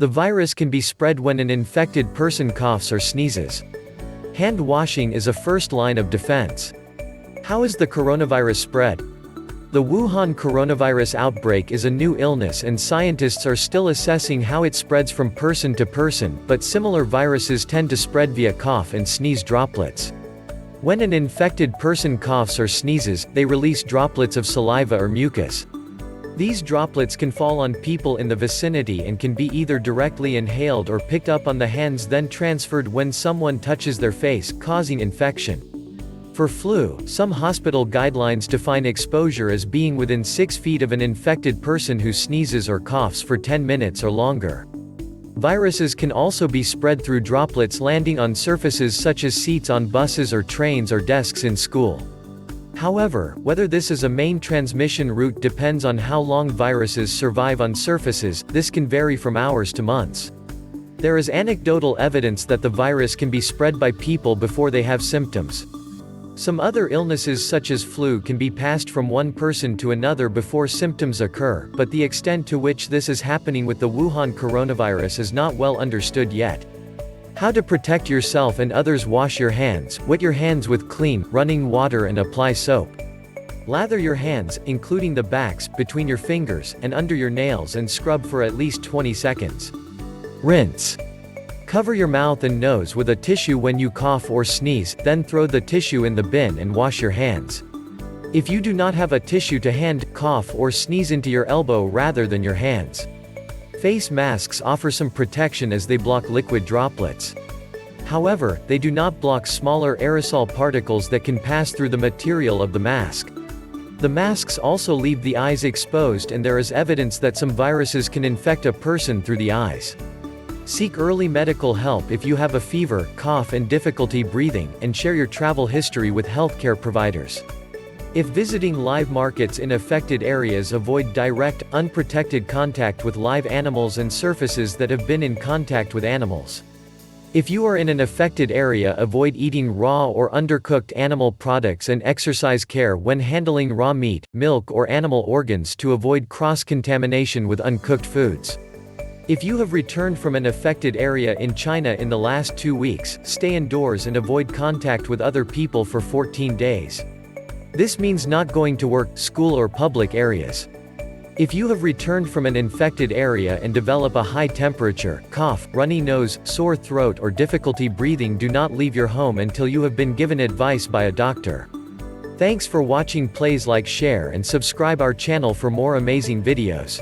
The virus can be spread when an infected person coughs or sneezes. Hand washing is a first line of defense. How is the coronavirus spread? The Wuhan coronavirus outbreak is a new illness and scientists are still assessing how it spreads from person to person, but similar viruses tend to spread via cough and sneeze droplets. When an infected person coughs or sneezes, they release droplets of saliva or mucus. These droplets can fall on people in the vicinity and can be either directly inhaled or picked up on the hands, then transferred when someone touches their face, causing infection. For flu, some hospital guidelines define exposure as being within 6 feet of an infected person who sneezes or coughs for 10 minutes or longer. Viruses can also be spread through droplets landing on surfaces such as seats on buses or trains or desks in school. However, whether this is a main transmission route depends on how long viruses survive on surfaces. This can vary from hours to months. There is anecdotal evidence that the virus can be spread by people before they have symptoms. Some other illnesses such as flu can be passed from one person to another before symptoms occur, but the extent to which this is happening with the Wuhan coronavirus is not well understood yet. How to protect yourself and others: wash your hands, wet your hands with clean, running water and apply soap. Lather your hands, including the backs, between your fingers, and under your nails and scrub for at least 20 seconds. Rinse. Cover your mouth and nose with a tissue when you cough or sneeze, then throw the tissue in the bin and wash your hands. If you do not have a tissue to hand, cough or sneeze into your elbow rather than your hands. Face masks offer some protection as they block liquid droplets. However, they do not block smaller aerosol particles that can pass through the material of the mask. The masks also leave the eyes exposed, and there is evidence that some viruses can infect a person through the eyes. Seek early medical help if you have a fever, cough and difficulty breathing, and share your travel history with healthcare providers. If visiting live markets in affected areas, avoid direct, unprotected contact with live animals and surfaces that have been in contact with animals. If you are in an affected area, avoid eating raw or undercooked animal products and exercise care when handling raw meat, milk or animal organs to avoid cross-contamination with uncooked foods. If you have returned from an affected area in China in the last 2 weeks, stay indoors and avoid contact with other people for 14 days. This means not going to work, school or public areas. If you have returned from an infected area and develop a high temperature, cough, runny nose, sore throat or difficulty breathing, do not leave your home until you have been given advice by a doctor. Thanks for watching. Please like, share and subscribe our channel for more amazing videos.